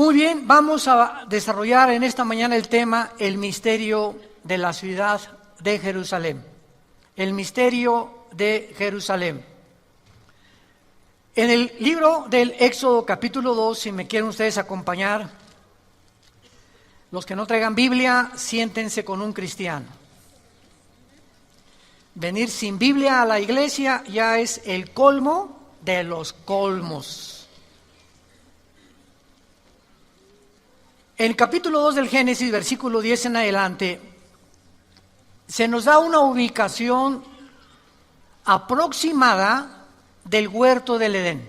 Muy bien, vamos a desarrollar en esta mañana el tema el misterio de la ciudad de Jerusalén. El misterio de Jerusalén. En el libro del Éxodo capítulo 2, si me quieren ustedes acompañar, los que no traigan Biblia, siéntense con un cristiano. Venir sin Biblia a la iglesia ya es el colmo de los colmos. En el capítulo 2 del Génesis, versículo 10 en adelante, se nos da una ubicación aproximada del huerto del Edén.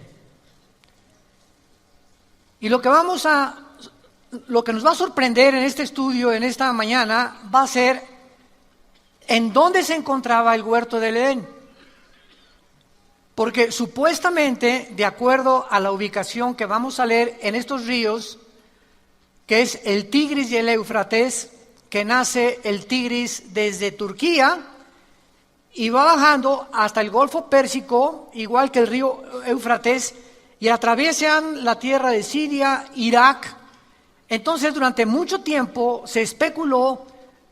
Y lo que nos va a sorprender en este estudio, en esta mañana, va a ser en dónde se encontraba el huerto del Edén. Porque supuestamente, de acuerdo a la ubicación que vamos a leer en estos ríos, que es el Tigris y el Éufrates, que nace el Tigris desde Turquía y va bajando hasta el Golfo Pérsico, igual que el río Éufrates, y atraviesan la tierra de Siria, Irak. Entonces, durante mucho tiempo se especuló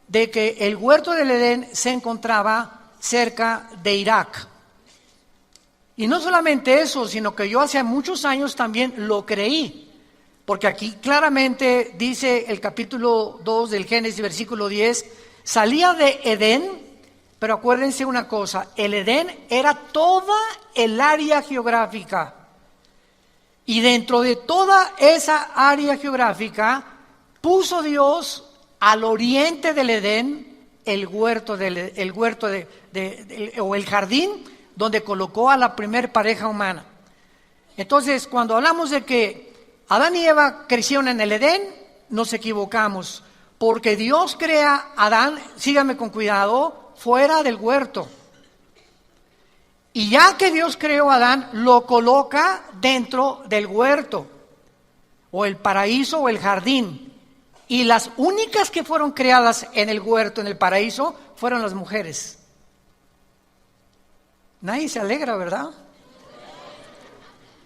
de que el huerto del Edén se encontraba cerca de Irak. Y no solamente eso, sino que yo hace muchos años también lo creí. Porque aquí claramente dice el capítulo 2 del Génesis, versículo 10, salía de Edén, pero acuérdense una cosa, el Edén era toda el área geográfica. Y dentro de toda esa área geográfica, puso Dios al oriente del Edén el huerto o el jardín donde colocó a la primer pareja humana. Entonces, cuando hablamos de que Adán y Eva crecieron en el Edén, nos equivocamos, porque Dios crea a Adán, síganme con cuidado, fuera del huerto. Y ya que Dios creó a Adán, lo coloca dentro del huerto, o el paraíso o el jardín. Y las únicas que fueron creadas en el huerto, en el paraíso, fueron las mujeres. Nadie se alegra, ¿verdad?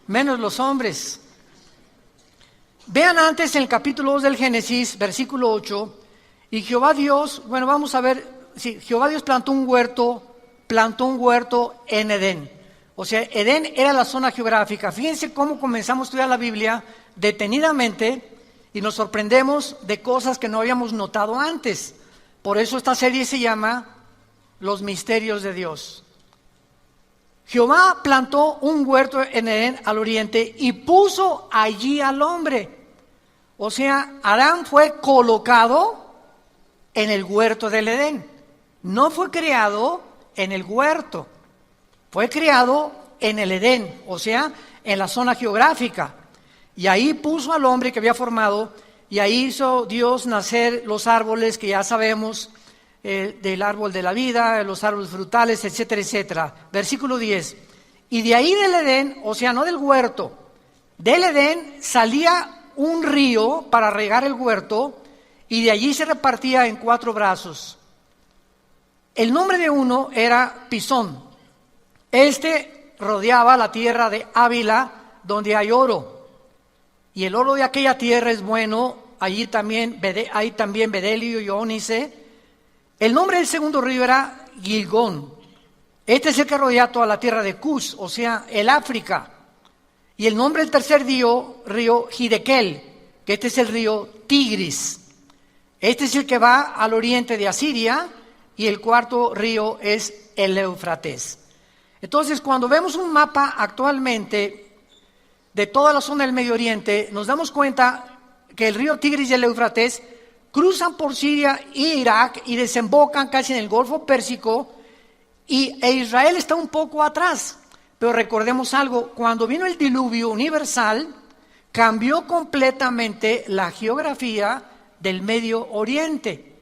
Menos los hombres. Vean antes en el capítulo 2 del Génesis, versículo 8, y Jehová Dios, vamos a ver, Jehová Dios plantó un huerto en Edén. O sea, Edén era la zona geográfica. Fíjense cómo comenzamos a estudiar la Biblia detenidamente y nos sorprendemos de cosas que no habíamos notado antes. Por eso esta serie se llama Los Misterios de Dios. Jehová plantó un huerto en Edén al oriente y puso allí al hombre. O sea, Adán fue colocado en el huerto del Edén. No fue creado en el huerto, fue creado en el Edén, o sea, en la zona geográfica. Y ahí puso al hombre que había formado, y ahí hizo Dios nacer los árboles que ya sabemos, del árbol de la vida, los árboles frutales, etcétera, etcétera. Versículo 10. Y de ahí del Edén, o sea, no del huerto, del Edén salía un río para regar el huerto, y de allí se repartía en 4 brazos. El nombre de uno era Pisón. Este rodeaba la tierra de Ávila, donde hay oro. Y el oro de aquella tierra es bueno, allí también hay también bedelio y ónice. El nombre del segundo río era Gilgón. Este es el que rodea toda la tierra de Cus, o sea, el África. Y el nombre del tercer río Hidekel, que este es el río Tigris. Este es el que va al oriente de Asiria, y el cuarto río es el Éufrates. Entonces, cuando vemos un mapa actualmente de toda la zona del Medio Oriente, nos damos cuenta que el río Tigris y el Éufrates cruzan por Siria e Irak y desembocan casi en el Golfo Pérsico, e Israel está un poco atrás. Pero recordemos algo, cuando vino el diluvio universal, cambió completamente la geografía del Medio Oriente.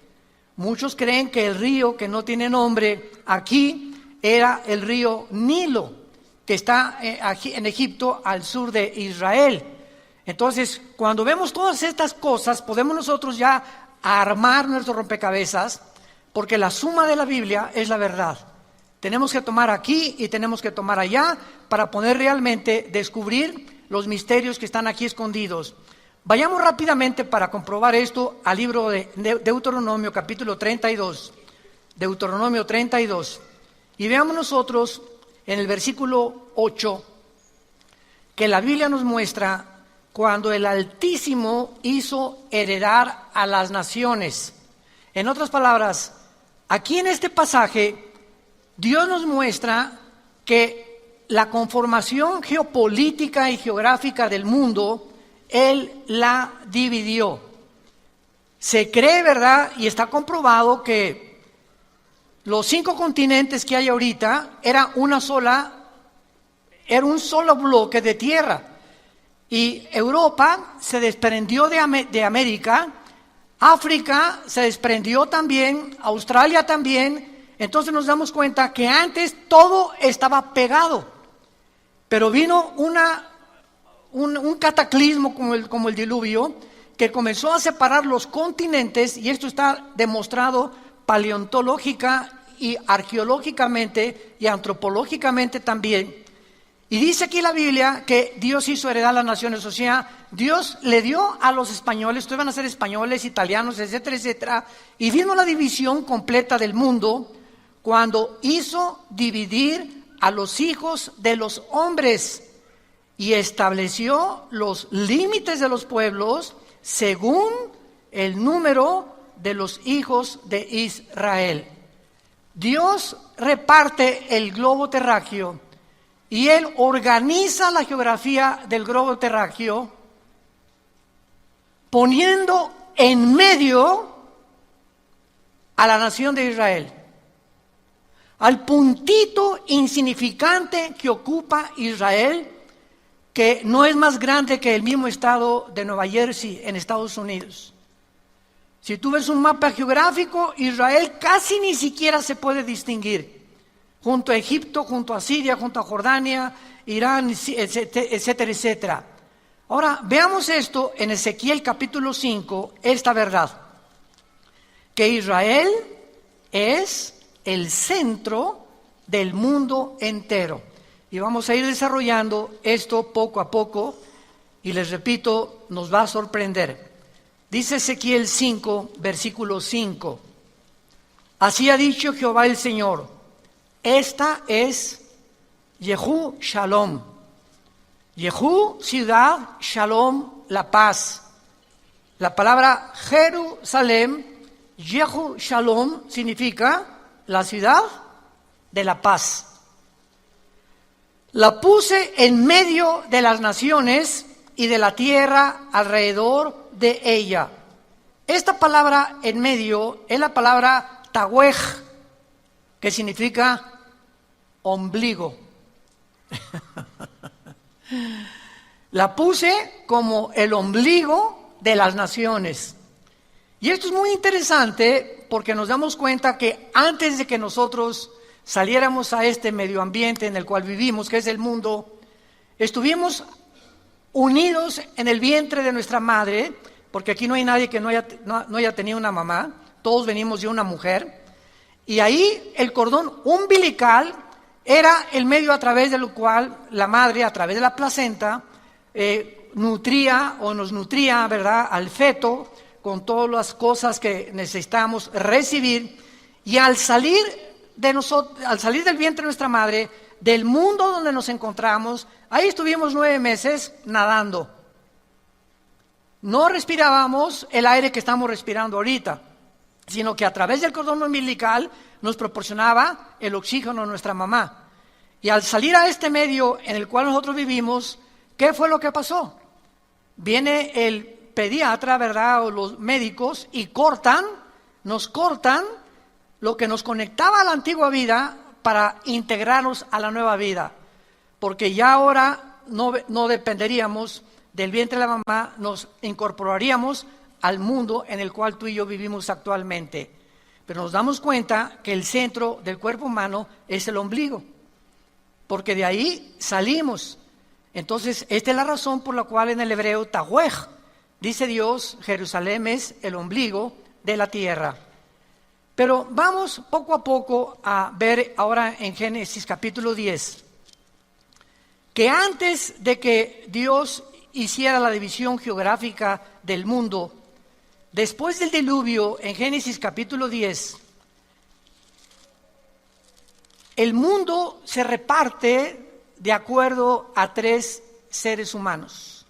Muchos creen que el río que no tiene nombre aquí era el río Nilo, que está en Egipto al sur de Israel. Entonces, cuando vemos todas estas cosas, podemos nosotros ya armar nuestro rompecabezas, porque la suma de la Biblia es la verdad. Tenemos que tomar aquí y tenemos que tomar allá para poder realmente descubrir los misterios que están aquí escondidos. Vayamos rápidamente para comprobar esto al libro de Deuteronomio, capítulo 32. Deuteronomio 32. Y veamos nosotros en el versículo 8 que la Biblia nos muestra cuando el Altísimo hizo heredar a las naciones. En otras palabras, aquí en este pasaje, Dios nos muestra que la conformación geopolítica y geográfica del mundo, Él la dividió. Se cree, ¿verdad? Y está comprobado que los 5 continentes que hay ahorita era un solo bloque de tierra. Y Europa se desprendió de América, África se desprendió también, Australia también. Entonces nos damos cuenta que antes todo estaba pegado, pero vino un cataclismo como el diluvio, que comenzó a separar los continentes, y esto está demostrado paleontológica y arqueológicamente y antropológicamente también. Y dice aquí la Biblia que Dios hizo heredar las naciones, o sea, Dios le dio a los españoles, ustedes van a ser españoles, italianos, etcétera, etcétera, y vino la división completa del mundo cuando hizo dividir a los hijos de los hombres y estableció los límites de los pueblos según el número de los hijos de Israel. Dios reparte el globo terráqueo y Él organiza la geografía del globo terráqueo poniendo en medio a la nación de Israel, al puntito insignificante que ocupa Israel, que no es más grande que el mismo estado de Nueva Jersey en Estados Unidos. Si tú ves un mapa geográfico, Israel casi ni siquiera se puede distinguir, junto a Egipto, junto a Siria, junto a Jordania, Irán, etcétera, etcétera. Ahora, veamos esto en Ezequiel capítulo 5, esta verdad, que Israel es el centro del mundo entero. Y vamos a ir desarrollando esto poco a poco, y les repito, nos va a sorprender. Dice Ezequiel 5, versículo 5. Así ha dicho Jehová el Señor, esta es Yehú Shalom. Yehú, ciudad, Shalom, la paz. La palabra Jerusalén, Yehú Shalom, significa la ciudad de la paz. La puse en medio de las naciones y de la tierra alrededor de ella. Esta palabra en medio es la palabra Tawej, que significa ombligo. La puse como el ombligo de las naciones. Y esto es muy interesante porque nos damos cuenta que antes de que nosotros saliéramos a este medio ambiente en el cual vivimos, que es el mundo, estuvimos unidos en el vientre de nuestra madre, porque aquí no hay nadie que no haya tenido una mamá, todos venimos de una mujer, y ahí el cordón umbilical era el medio a través del cual la madre, a través de la placenta, nutría o nos nutría, ¿verdad?, al feto con todas las cosas que necesitamos recibir, y al salir del vientre de nuestra madre, del mundo donde nos encontramos, ahí estuvimos 9 meses nadando. No respirábamos el aire que estamos respirando ahorita, sino que a través del cordón umbilical nos proporcionaba el oxígeno nuestra mamá. Y al salir a este medio en el cual nosotros vivimos, ¿qué fue lo que pasó? Viene el pediatra, ¿verdad?, o los médicos, y nos cortan lo que nos conectaba a la antigua vida para integrarnos a la nueva vida. Porque ya ahora no dependeríamos del vientre de la mamá, nos incorporaríamos al mundo en el cual tú y yo vivimos actualmente. Pero nos damos cuenta que el centro del cuerpo humano es el ombligo, porque de ahí salimos. Entonces, esta es la razón por la cual en el hebreo, Tawej, dice Dios, Jerusalén es el ombligo de la tierra. Pero vamos poco a poco a ver ahora en Génesis capítulo 10, que antes de que Dios hiciera la división geográfica del mundo, después del diluvio, en Génesis capítulo 10, el mundo se reparte de acuerdo a 3 seres humanos.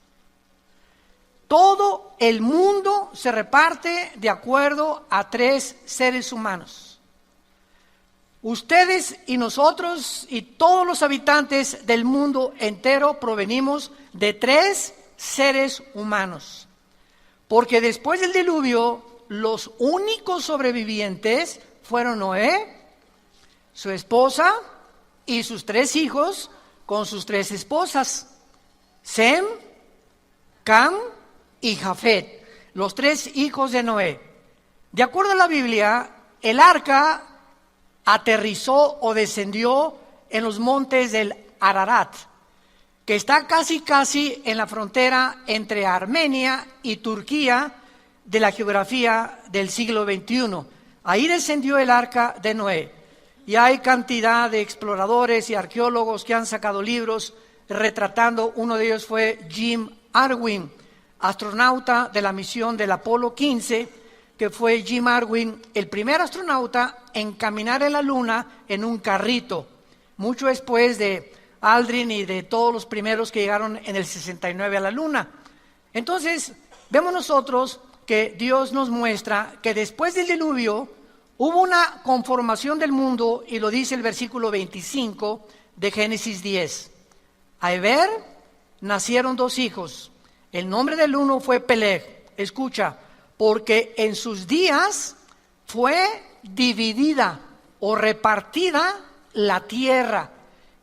Todo el mundo se reparte de acuerdo a 3 seres humanos. Ustedes y nosotros y todos los habitantes del mundo entero provenimos de 3 seres humanos. Porque después del diluvio, los únicos sobrevivientes fueron Noé, su esposa y sus 3 hijos con sus 3 esposas, Sem, Cam y Jafet, los 3 hijos de Noé. De acuerdo a la Biblia, el arca aterrizó o descendió en los montes del Ararat, que está casi en la frontera entre Armenia y Turquía de la geografía del siglo XXI. Ahí descendió el arca de Noé. Y hay cantidad de exploradores y arqueólogos que han sacado libros retratando. Uno de ellos fue Jim Irwin, astronauta de la misión del Apolo 15, que fue Jim Irwin, el primer astronauta en caminar en la Luna en un carrito, mucho después de Aldrin y de todos los primeros que llegaron en el 69 a la Luna. Entonces, vemos nosotros que Dios nos muestra que después del diluvio hubo una conformación del mundo, y lo dice el versículo 25 de Génesis 10. A Eber nacieron 2 hijos. El nombre del uno fue Peleg. Escucha, porque en sus días fue dividida o repartida la tierra.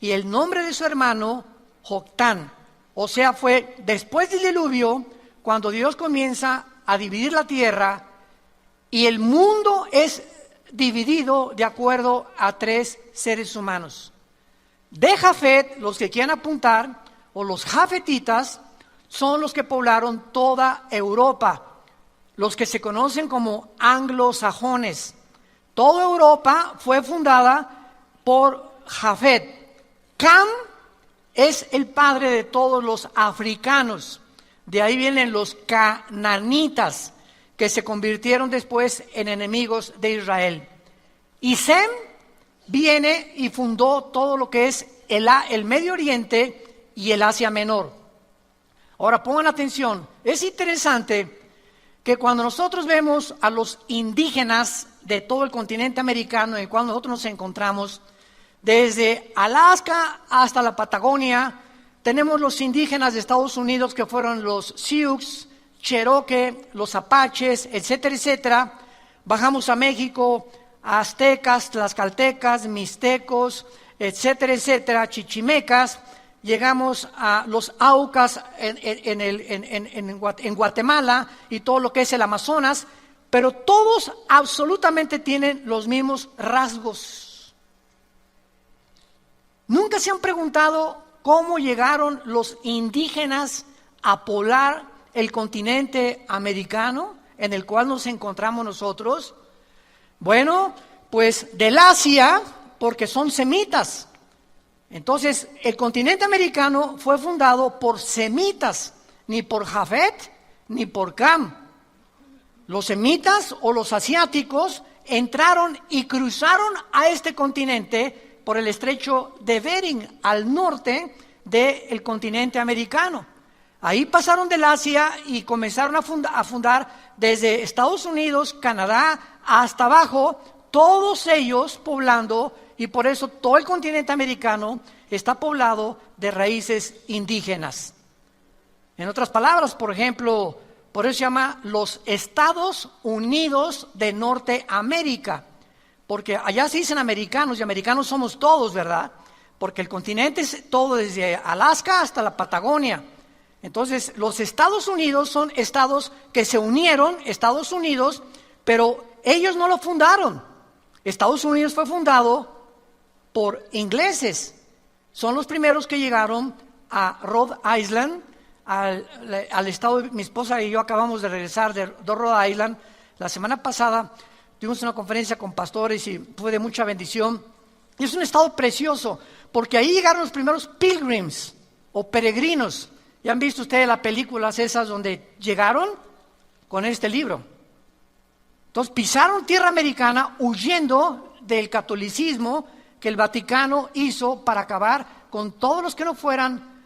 Y el nombre de su hermano, Joctán. O sea, fue después del diluvio, cuando Dios comienza a dividir la tierra, y el mundo es dividido de acuerdo a 3 seres humanos. De Jafet, los que quieran apuntar, o los jafetitas, son los que poblaron toda Europa, los que se conocen como anglosajones. Toda Europa fue fundada por Jafet. Cam es el padre de todos los africanos. De ahí vienen los cananitas, que se convirtieron después en enemigos de Israel. Y Sem viene y fundó todo lo que es el Medio Oriente y el Asia Menor. Ahora pongan atención, es interesante que cuando nosotros vemos a los indígenas de todo el continente americano en el cual nosotros nos encontramos, desde Alaska hasta la Patagonia, tenemos los indígenas de Estados Unidos que fueron los Sioux, Cherokee, los Apaches, etcétera, etcétera. Bajamos a México, a aztecas, tlaxcaltecas, mixtecos, etcétera, etcétera, chichimecas. Llegamos a los aucas en Guatemala y todo lo que es el Amazonas, pero todos absolutamente tienen los mismos rasgos. ¿Nunca se han preguntado cómo llegaron los indígenas a poblar el continente americano en el cual nos encontramos nosotros? Bueno, pues del Asia, porque son semitas. Entonces, el continente americano fue fundado por semitas, ni por Jafet ni por Cam. Los semitas o los asiáticos entraron y cruzaron a este continente por el estrecho de Bering, al norte del continente americano. Ahí pasaron del Asia y comenzaron a fundar desde Estados Unidos, Canadá, hasta abajo, todos ellos poblando, y por eso todo el continente americano está poblado de raíces indígenas. En otras palabras, por ejemplo, por eso se llama los Estados Unidos de Norteamérica, porque allá se dicen americanos, y americanos somos todos, ¿verdad? Porque el continente es todo desde Alaska hasta la Patagonia. Entonces, los Estados Unidos son estados que se unieron, Estados Unidos, pero ellos no lo fundaron. Estados Unidos fue fundado por ingleses. Son los primeros que llegaron a Rhode Island, al estado. Mi esposa y yo acabamos de regresar de Rhode Island. La semana pasada tuvimos una conferencia con pastores y fue de mucha bendición. Y es un estado precioso, porque ahí llegaron los primeros pilgrims o peregrinos, ¿Ya han visto ustedes las películas esas donde llegaron con este libro? Entonces pisaron tierra americana huyendo del catolicismo que el Vaticano hizo para acabar con todos los que no fueran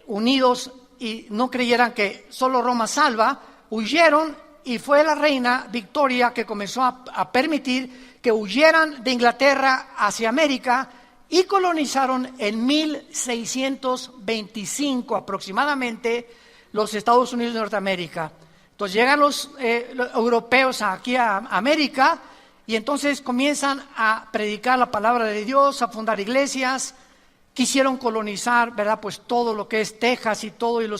unidos y no creyeran que solo Roma salva. Huyeron y fue la reina Victoria que comenzó a permitir que huyeran de Inglaterra hacia América y colonizaron en 1625 aproximadamente los Estados Unidos de Norteamérica. Entonces llegan los europeos aquí a América y entonces comienzan a predicar la palabra de Dios, a fundar iglesias. Quisieron colonizar, ¿verdad? Pues todo lo que es Texas y todo, y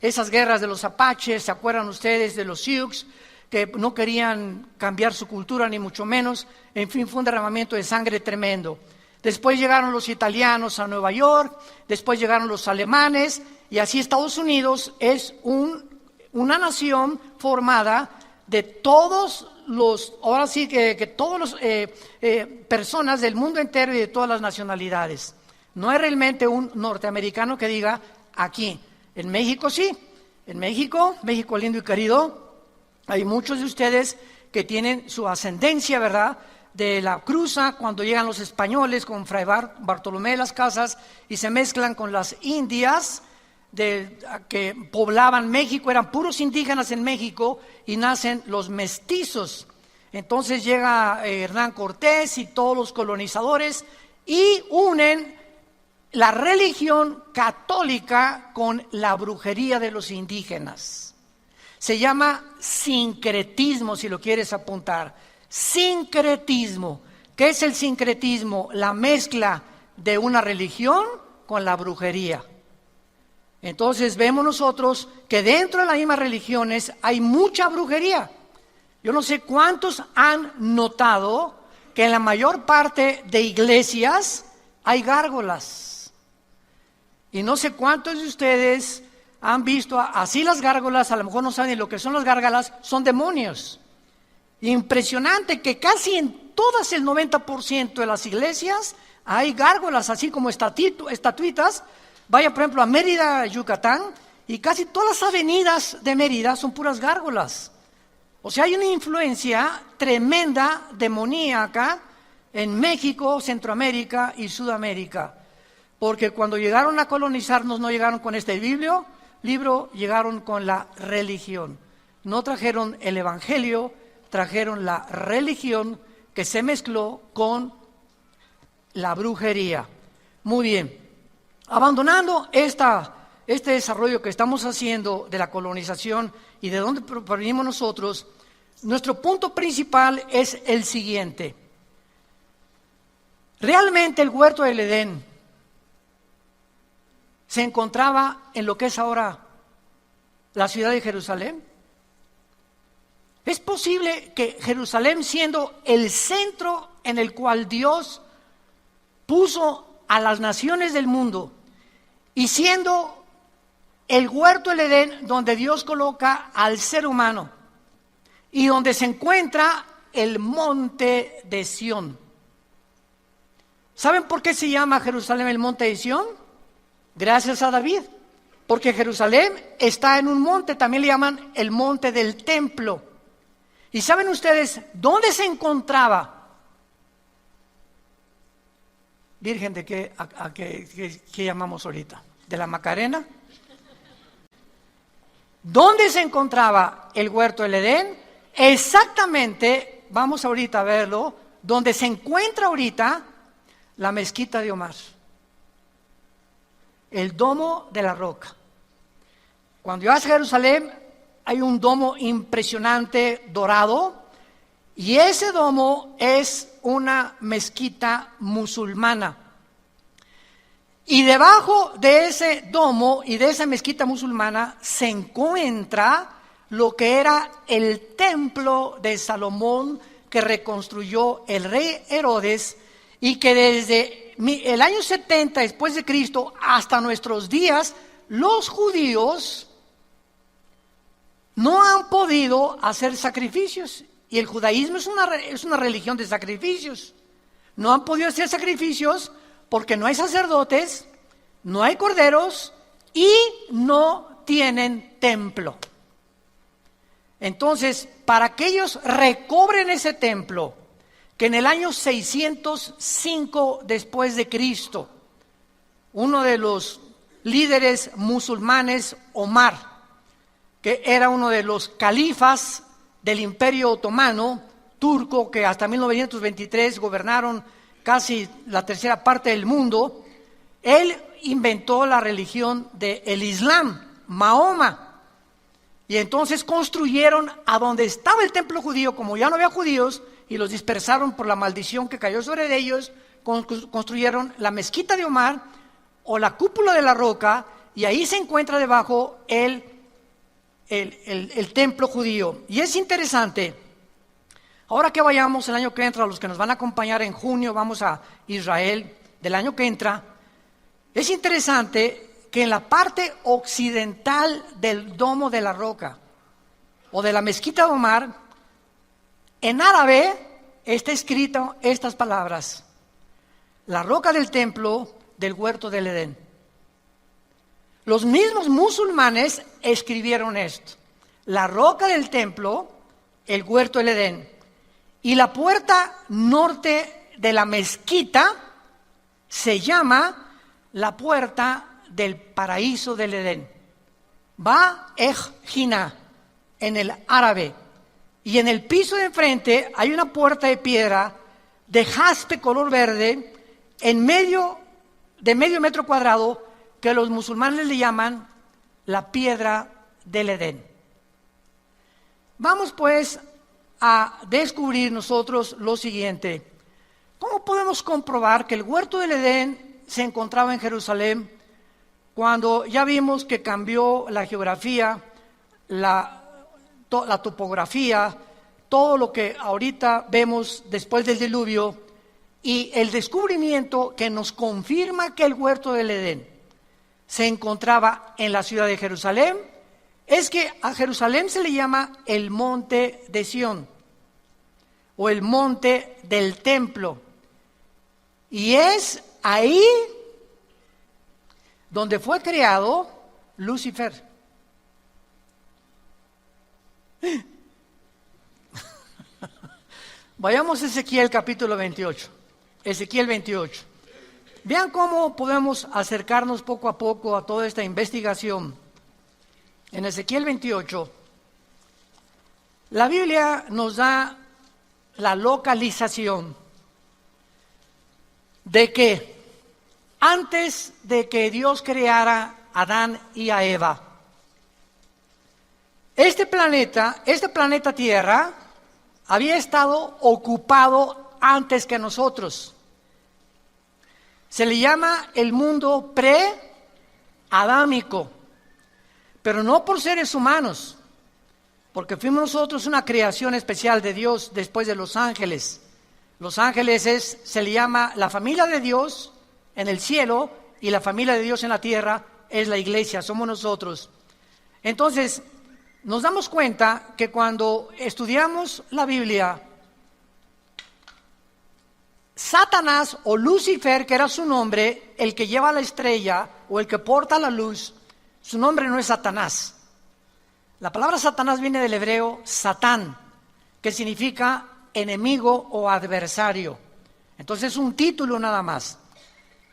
esas guerras de los apaches, ¿se acuerdan ustedes de los Sioux? Que no querían cambiar su cultura ni mucho menos. En fin, fue un derramamiento de sangre tremendo. Después llegaron los italianos a Nueva York, después llegaron los alemanes, y así Estados Unidos es una nación formada de todos los, ahora sí que todos los personas del mundo entero y de todas las nacionalidades. No es realmente un norteamericano que diga aquí. En México sí, en México lindo y querido, hay muchos de ustedes que tienen su ascendencia, ¿verdad?, de la cruza cuando llegan los españoles con Fray Bartolomé de las Casas y se mezclan con las indias que poblaban México, eran puros indígenas en México y nacen los mestizos. Entonces llega Hernán Cortés y todos los colonizadores y unen la religión católica con la brujería de los indígenas. Se llama sincretismo, si lo quieres apuntar. Sincretismo. ¿Qué es el sincretismo? La mezcla de una religión con la brujería. Entonces vemos nosotros que dentro de las mismas religiones hay mucha brujería. Yo no sé cuántos han notado que en la mayor parte de iglesias hay gárgolas. Y no sé cuántos de ustedes han visto así las gárgolas, a lo mejor no saben lo que son las gárgolas, son demonios. Impresionante que casi en todas el 90% de las iglesias hay gárgolas, así como estatuitas. Vaya, por ejemplo, a Mérida, Yucatán, y casi todas las avenidas de Mérida son puras gárgolas. O sea, hay una influencia tremenda, demoníaca, en México, Centroamérica y Sudamérica. Porque cuando llegaron a colonizarnos no llegaron con este libro, llegaron con la religión. No trajeron el evangelio, trajeron la religión que se mezcló con la brujería. Muy bien. Abandonando este desarrollo que estamos haciendo de la colonización y de dónde provenimos nosotros, nuestro punto principal es el siguiente. Realmente el huerto del Edén se encontraba en lo que es ahora la ciudad de Jerusalén. ¿Es posible que Jerusalén, siendo el centro en el cual Dios puso a las naciones del mundo y siendo el huerto del Edén donde Dios coloca al ser humano y donde se encuentra el monte de Sión? ¿Saben por qué se llama Jerusalén el monte de Sión? Gracias a David, porque Jerusalén está en un monte, también le llaman el monte del templo. ¿Y saben ustedes dónde se encontraba? Virgen de qué llamamos ahorita, ¿de la Macarena? ¿Dónde se encontraba el huerto del Edén? Exactamente, vamos ahorita a verlo, donde se encuentra ahorita la mezquita de Omar, el domo de la roca. Cuando llegas a Jerusalén hay un domo impresionante dorado y ese domo es una mezquita musulmana. Y debajo de ese domo y de esa mezquita musulmana se encuentra lo que era el templo de Salomón que reconstruyó el rey Herodes y que desde el año 70 después de Cristo hasta nuestros días los judíos no han podido hacer sacrificios. Y el judaísmo es una religión de sacrificios. No han podido hacer sacrificios porque no hay sacerdotes, no hay corderos y no tienen templo. Entonces, para que ellos recobren ese templo, que en el año 605 después de Cristo, uno de los líderes musulmanes, Omar, que era uno de los califas del Imperio Otomano turco, que hasta 1923 gobernaron casi la tercera parte del mundo, él inventó la religión del Islam, Mahoma. Y entonces construyeron a donde estaba el templo judío, como ya no había judíos, y los dispersaron por la maldición que cayó sobre ellos, construyeron la mezquita de Omar o la cúpula de la roca, y ahí se encuentra debajo el templo judío. Y es interesante, ahora que vayamos el año que entra, los que nos van a acompañar en junio, vamos a Israel del año que entra, es interesante que en la parte occidental del domo de la roca o de la mezquita de Omar, en árabe está escrito estas palabras: la roca del templo del huerto del Edén. Los mismos musulmanes escribieron esto: la roca del templo, el huerto del Edén. Y la puerta norte de la mezquita se llama la puerta del paraíso del Edén. Ba-ej-jina en el árabe. Y en el piso de enfrente hay una puerta de piedra de jaspe color verde de medio metro cuadrado, que los musulmanes le llaman la piedra del Edén. Vamos pues a descubrir nosotros lo siguiente: ¿cómo podemos comprobar que el huerto del Edén se encontraba en Jerusalén cuando ya vimos que cambió la geografía, la topografía, todo lo que ahorita vemos después del diluvio, y el descubrimiento que nos confirma que el huerto del Edén se encontraba en la ciudad de Jerusalén? Es que a Jerusalén se le llama el monte de Sión o el monte del templo, y es ahí donde fue creado Lucifer. Vayamos a Ezequiel capítulo 28. Ezequiel 28. Vean cómo podemos acercarnos poco a poco a toda esta investigación. En Ezequiel 28, la Biblia nos da la localización de que antes de que Dios creara a Adán y a Eva, este planeta Tierra, había estado ocupado antes que nosotros. Se le llama el mundo pre-adámico, pero no por seres humanos, porque fuimos nosotros una creación especial de Dios después de los ángeles. Los ángeles se le llama la familia de Dios en el cielo, y la familia de Dios en la tierra es la iglesia, somos nosotros. Entonces, nos damos cuenta que cuando estudiamos la Biblia, Satanás o Lucifer, que era su nombre, el que lleva la estrella o el que porta la luz, su nombre no es Satanás. La palabra Satanás viene del hebreo Satán, que significa enemigo o adversario. Entonces es un título nada más.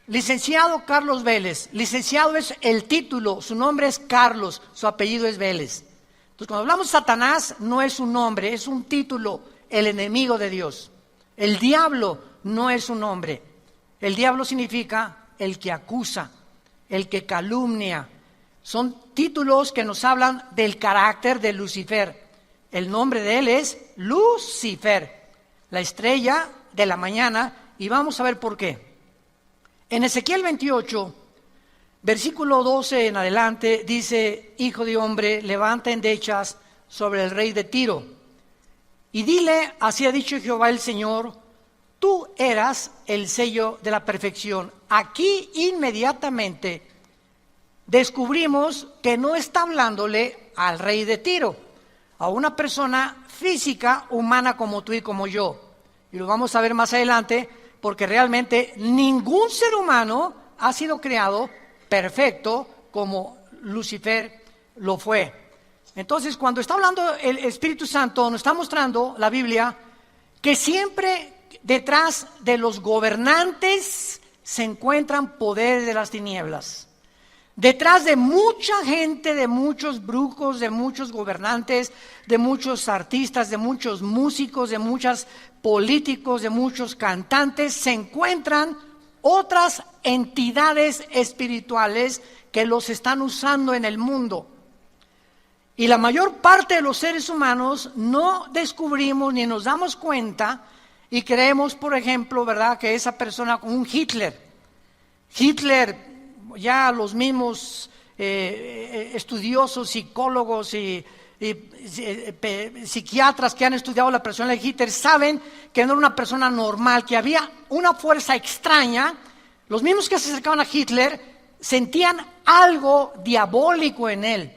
Licenciado Carlos Vélez. Licenciado es el título, su nombre es Carlos, su apellido es Vélez. Entonces cuando hablamos de Satanás no es un nombre, es un título, el enemigo de Dios. El diablo no es un nombre. El diablo significa el que acusa, el que calumnia. Son títulos que nos hablan del carácter de Lucifer. El nombre de él es Lucifer, la estrella de la mañana, y vamos a ver por qué. En Ezequiel 28, versículo 12 en adelante, dice: Hijo de hombre, levanta endechas sobre el rey de Tiro, y dile, así ha dicho Jehová el Señor, tú eras el sello de la perfección. Aquí inmediatamente descubrimos que no está hablándole al rey de Tiro, a una persona física, humana como tú y como yo. Y lo vamos a ver más adelante, porque realmente ningún ser humano ha sido creado perfecto como Lucifer lo fue. Entonces, cuando está hablando el Espíritu Santo, nos está mostrando la Biblia que siempre detrás de los gobernantes se encuentran poderes de las tinieblas. Detrás de mucha gente, de muchos brujos, de muchos gobernantes, de muchos artistas, de muchos músicos, de muchos políticos, de muchos cantantes, se encuentran otras entidades espirituales que los están usando en el mundo. Y la mayor parte de los seres humanos no descubrimos ni nos damos cuenta y creemos, por ejemplo, ¿verdad?, que esa persona, como un Hitler, ya los mismos estudiosos, psicólogos y psiquiatras que han estudiado la persona de Hitler saben que no era una persona normal, que había una fuerza extraña. Los mismos que se acercaban a Hitler sentían algo diabólico en él.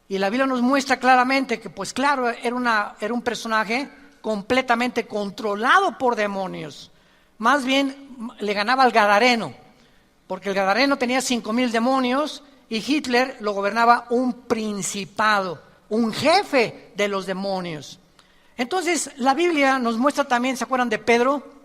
Y la Biblia nos muestra claramente que, pues claro, era un personaje completamente controlado por demonios. Más bien le ganaba al Gadareno, porque el Gadareno tenía 5,000 demonios y Hitler lo gobernaba un principado, un jefe de los demonios. Entonces la Biblia nos muestra también, ¿se acuerdan de Pedro?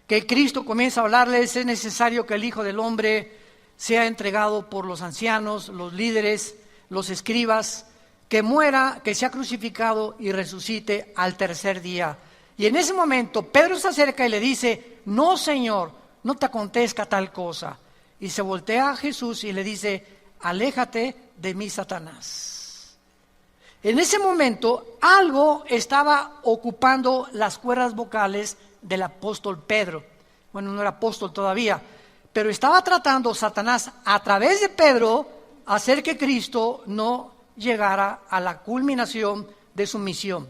Que Cristo comienza a hablarles: es necesario que el Hijo del Hombre sea entregado por los ancianos, los líderes, los escribas, que muera, que sea crucificado y resucite al tercer día. Y en ese momento Pedro se acerca y le dice: no, Señor, no te acontezca tal cosa. Y se voltea a Jesús y le dice: aléjate de mí, Satanás. En ese momento algo estaba ocupando las cuerdas vocales del apóstol Pedro. Bueno, no era apóstol todavía, pero estaba tratando Satanás a través de Pedro hacer que Cristo no llegara a la culminación de su misión.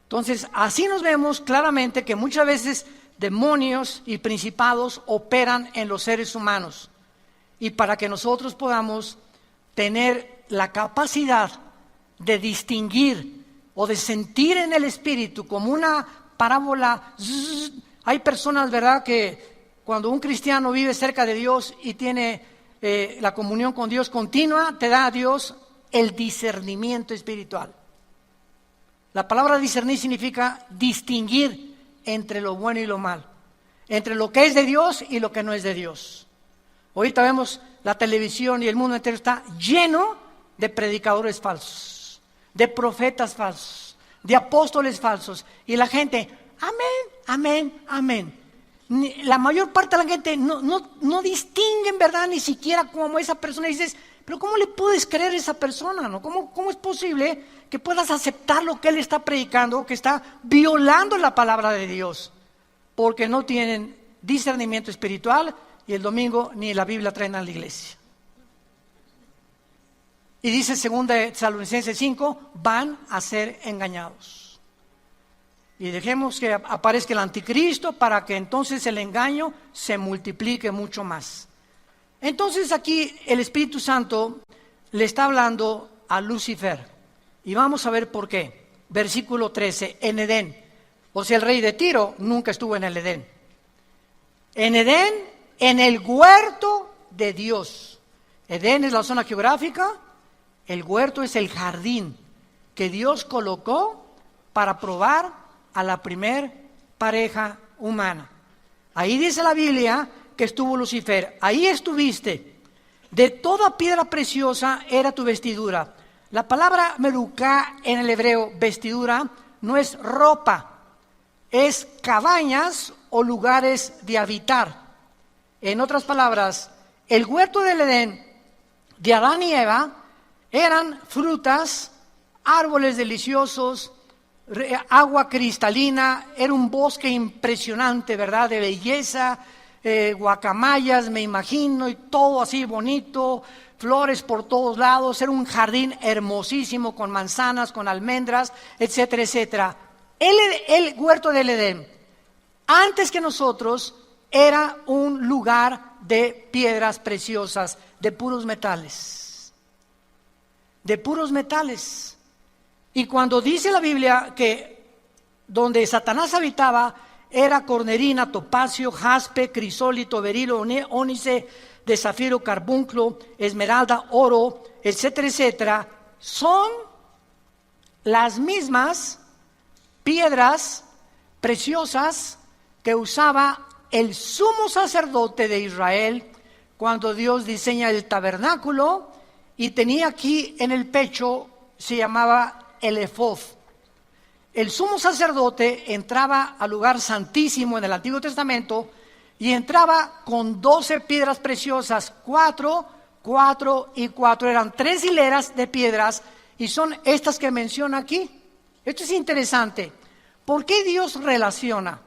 Entonces, así nos vemos claramente que muchas veces demonios y principados operan en los seres humanos. Y para que nosotros podamos tener la capacidad de distinguir o de sentir en el espíritu como una parábola. Hay personas, ¿verdad?, que cuando un cristiano vive cerca de Dios y tiene la comunión con Dios continua, te da a Dios el discernimiento espiritual. La palabra discernir significa distinguir entre lo bueno y lo malo, entre lo que es de Dios y lo que no es de Dios. Ahorita vemos la televisión y el mundo entero está lleno de predicadores falsos, de profetas falsos, de apóstoles falsos, y la gente, amén, amén, amén. La mayor parte de la gente no distinguen, ¿verdad?, ni siquiera como esa persona. Y dices: pero ¿cómo le puedes creer a esa persona, no? ¿Cómo es posible que puedas aceptar lo que él está predicando, que está violando la palabra de Dios? Porque no tienen discernimiento espiritual y el domingo ni la Biblia traen a la iglesia. Y dice 2 Tesalonicenses 5, van a ser engañados. Y dejemos que aparezca el anticristo para que entonces el engaño se multiplique mucho más. Entonces aquí el Espíritu Santo le está hablando a Lucifer. Y vamos a ver por qué. Versículo 13, en Edén. O sea, el rey de Tiro nunca estuvo en el Edén. En Edén, en el huerto de Dios. Edén es la zona geográfica, el huerto es el jardín que Dios colocó para probar a la primer pareja humana. Ahí dice la Biblia que estuvo Lucifer. Ahí estuviste. De toda piedra preciosa era tu vestidura. La palabra merucá en el hebreo, vestidura, no es ropa, es cabañas o lugares de habitar. En otras palabras, el huerto del Edén de Adán y Eva eran frutas, árboles deliciosos, agua cristalina, era un bosque impresionante, ¿verdad?, de belleza, guacamayas, me imagino, y todo así bonito, flores por todos lados, era un jardín hermosísimo con manzanas, con almendras, etcétera, etcétera. El huerto del Edén, antes que nosotros, era un lugar de piedras preciosas, de puros metales. De puros metales. Y cuando dice la Biblia que donde Satanás habitaba era cornerina, topacio, jaspe, crisólito, berilo, ónice, de zafiro, carbunclo, esmeralda, oro, etcétera, etcétera, son las mismas piedras preciosas que usaba el sumo sacerdote de Israel cuando Dios diseña el tabernáculo, y tenía aquí en el pecho, se llamaba el efod. El sumo sacerdote entraba al lugar santísimo en el Antiguo Testamento y entraba con 12 piedras preciosas, 4, 4 y 4. Eran 3 hileras de piedras y son estas que menciona aquí. Esto es interesante. ¿Por qué Dios relaciona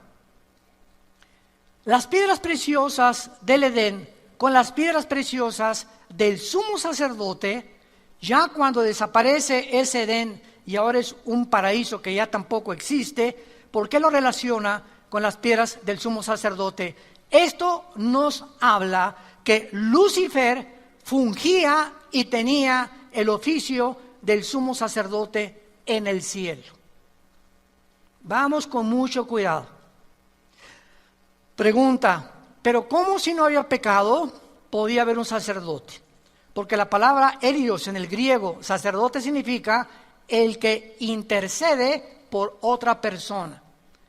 las piedras preciosas del Edén con las piedras preciosas del sumo sacerdote? Ya cuando desaparece ese Edén y ahora es un paraíso que ya tampoco existe, ¿por qué lo relaciona con las piedras del sumo sacerdote? Esto nos habla que Lucifer fungía y tenía el oficio del sumo sacerdote en el cielo. Vamos con mucho cuidado. Pregunta, ¿pero cómo si no había pecado podía haber un sacerdote? Porque la palabra erios en el griego, sacerdote, significa el que intercede por otra persona.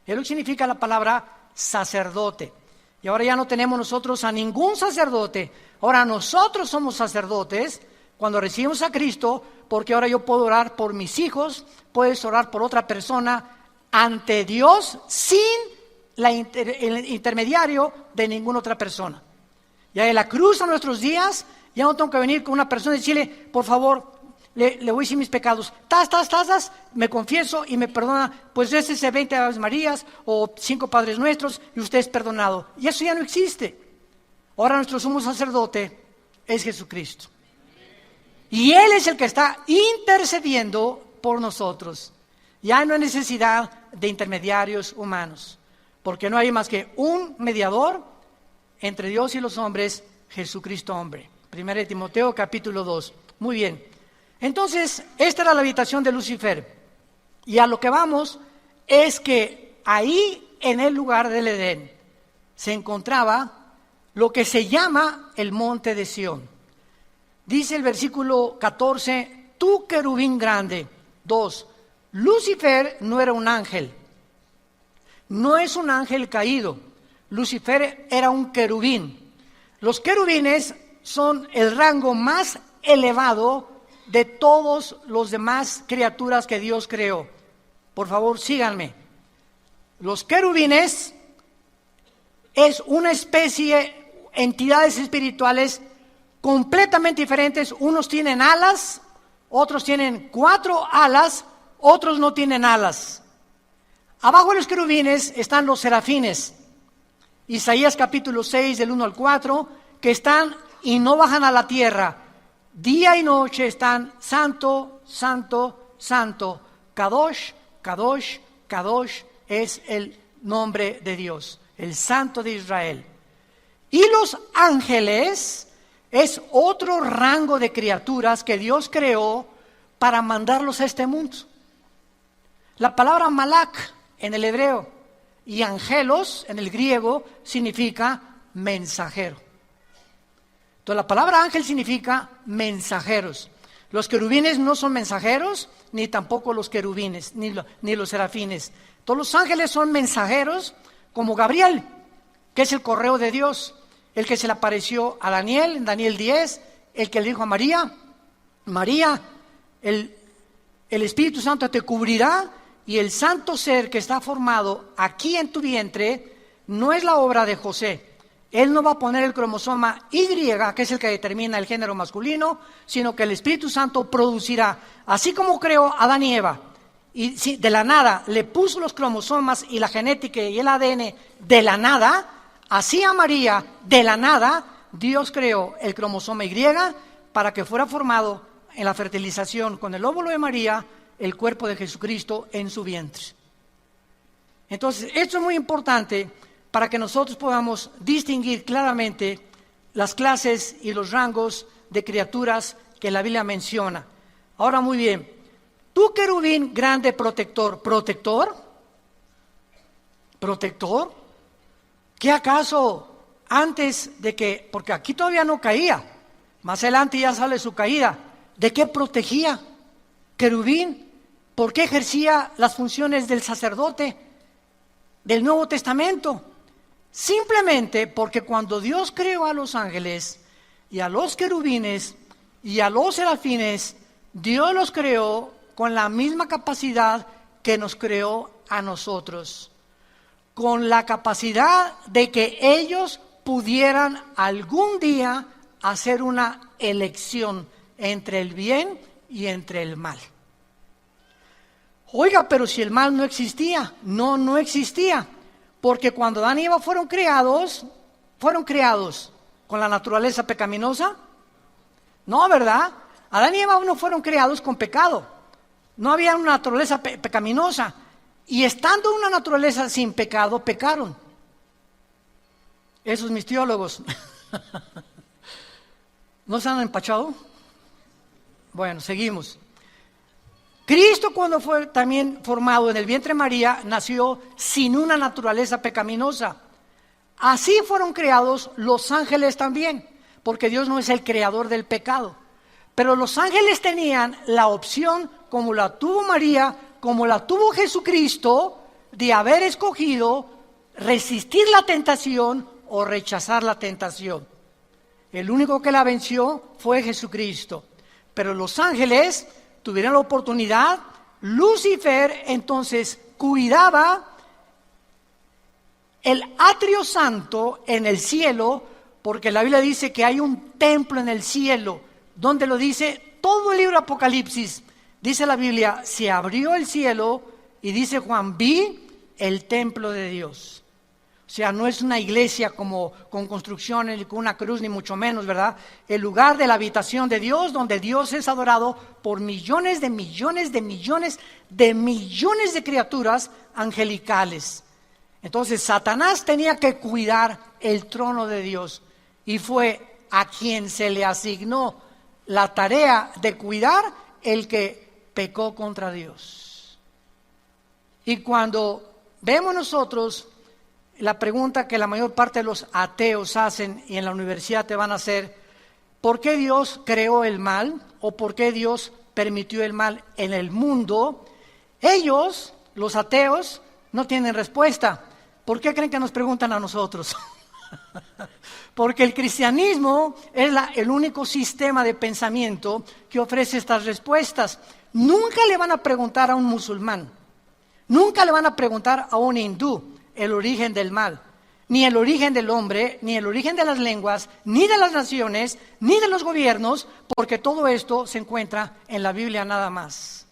Es lo que significa la palabra sacerdote. Y ahora ya no tenemos nosotros a ningún sacerdote. Ahora nosotros somos sacerdotes cuando recibimos a Cristo, porque ahora yo puedo orar por mis hijos, puedes orar por otra persona ante Dios sin el intermediario de ninguna otra persona. Ya en la cruz a nuestros días, ya no tengo que venir con una persona y decirle, por favor, le voy a decir mis pecados, me confieso y me perdona, pues ese 20 Aves Marías o 5 Padres Nuestros y usted es perdonado. Y eso ya no existe. Ahora nuestro sumo sacerdote es Jesucristo. Y Él es el que está intercediendo por nosotros. Ya no hay necesidad de intermediarios humanos, porque no hay más que un mediador entre Dios y los hombres, Jesucristo hombre. 1 Timoteo capítulo 2. Muy bien. Entonces, esta era la habitación de Lucifer. Y a lo que vamos es que ahí en el lugar del Edén se encontraba lo que se llama el monte de Sión. Dice el versículo 14, tú querubín grande. 2, Lucifer no era un ángel. No es un ángel caído. Lucifer era un querubín. Los querubines son el rango más elevado de todos los demás criaturas que Dios creó. Por favor, síganme. Los querubines es una especie, entidades espirituales completamente diferentes. Unos tienen alas, otros tienen 4 alas, otros no tienen alas. Abajo de los querubines están los serafines. Isaías capítulo 6 del 1 al 4, que están y no bajan a la tierra. Día y noche están santo, santo, santo. Kadosh, Kadosh, Kadosh es el nombre de Dios, el Santo de Israel. Y los ángeles es otro rango de criaturas que Dios creó para mandarlos a este mundo. La palabra malak en el hebreo y angelos en el griego significa mensajero. Entonces la palabra ángel significa mensajeros. Los querubines no son mensajeros, ni tampoco los querubines, ni los serafines. Todos los ángeles son mensajeros, como Gabriel, que es el correo de Dios, el que se le apareció a Daniel en Daniel 10, el que le dijo a María, María, el Espíritu Santo te cubrirá y el santo ser que está formado aquí en tu vientre no es la obra de José. Él no va a poner el cromosoma Y, que es el que determina el género masculino, sino que el Espíritu Santo producirá, así como creó a Adán y Eva, y de la nada le puso los cromosomas y la genética y el ADN de la nada, así a María, de la nada, Dios creó el cromosoma Y para que fuera formado en la fertilización con el óvulo de María, el cuerpo de Jesucristo en su vientre. Entonces, esto es muy importante para que nosotros podamos distinguir claramente las clases y los rangos de criaturas que la Biblia menciona. Ahora, muy bien, tú querubín grande protector, ¿protector? ¿Protector? ¿Qué acaso antes de que, porque aquí todavía no caía, más adelante ya sale su caída, ¿de qué protegía? Querubín, ¿por qué ejercía las funciones del sacerdote del Nuevo Testamento? Simplemente porque cuando Dios creó a los ángeles y a los querubines y a los serafines, Dios los creó con la misma capacidad que nos creó a nosotros, con la capacidad de que ellos pudieran algún día hacer una elección entre el bien y entre el mal. Oiga, pero si el mal no existía, no existía, porque cuando Adán y Eva fueron creados con la naturaleza pecaminosa. No, ¿verdad? Adán y Eva no fueron creados con pecado, no había una naturaleza pecaminosa, y estando una naturaleza sin pecado, pecaron. Esos mis teólogos. ¿No se han empachado? Bueno, seguimos. Cristo, cuando fue también formado en el vientre de María, nació sin una naturaleza pecaminosa. Así fueron creados los ángeles también, porque Dios no es el creador del pecado. Pero los ángeles tenían la opción, como la tuvo María, como la tuvo Jesucristo, de haber escogido resistir la tentación o rechazar la tentación. El único que la venció fue Jesucristo. Pero los ángeles tuvieron la oportunidad. Lucifer entonces cuidaba el atrio santo en el cielo, porque la Biblia dice que hay un templo en el cielo, donde lo dice todo el libro de Apocalipsis. Dice la Biblia, se abrió el cielo y dice Juan, vi el templo de Dios. O sea, no es una iglesia como con construcciones, con una cruz, ni mucho menos, ¿verdad? El lugar de la habitación de Dios, donde Dios es adorado por millones de millones de millones de millones de criaturas angelicales. Entonces, Satanás tenía que cuidar el trono de Dios, y fue a quien se le asignó la tarea de cuidar el que pecó contra Dios. Y cuando vemos nosotros la pregunta que la mayor parte de los ateos hacen y en la universidad te van a hacer, ¿por qué Dios creó el mal? ¿O por qué Dios permitió el mal en el mundo? Ellos, los ateos, no tienen respuesta. ¿Por qué creen que nos preguntan a nosotros? Porque el cristianismo es el único sistema de pensamiento que ofrece estas respuestas. Nunca le van a preguntar a un musulmán, nunca le van a preguntar a un hindú el origen del mal, ni el origen del hombre, ni el origen de las lenguas, ni de las naciones, ni de los gobiernos, porque todo esto se encuentra en la Biblia nada más.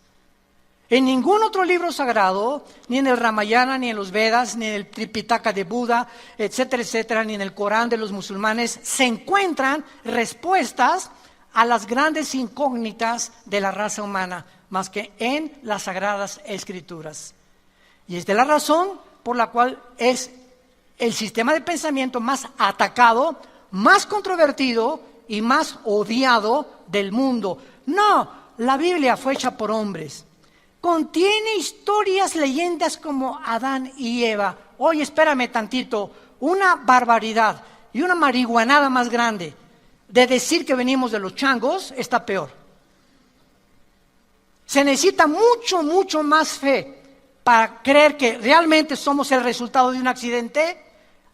En ningún otro libro sagrado, ni en el Ramayana, ni en los Vedas, ni en el Tripitaka de Buda, etcétera, etcétera, ni en el Corán de los musulmanes, se encuentran respuestas a las grandes incógnitas de la raza humana, más que en las Sagradas Escrituras. Y es de la razón por la cual es el sistema de pensamiento más atacado, más controvertido y más odiado del mundo. No, la Biblia fue hecha por hombres. Contiene historias, leyendas como Adán y Eva. Oye, espérame tantito, una barbaridad y una marihuanada más grande de decir que venimos de los changos está peor. Se necesita mucho más fe para creer que realmente somos el resultado de un accidente,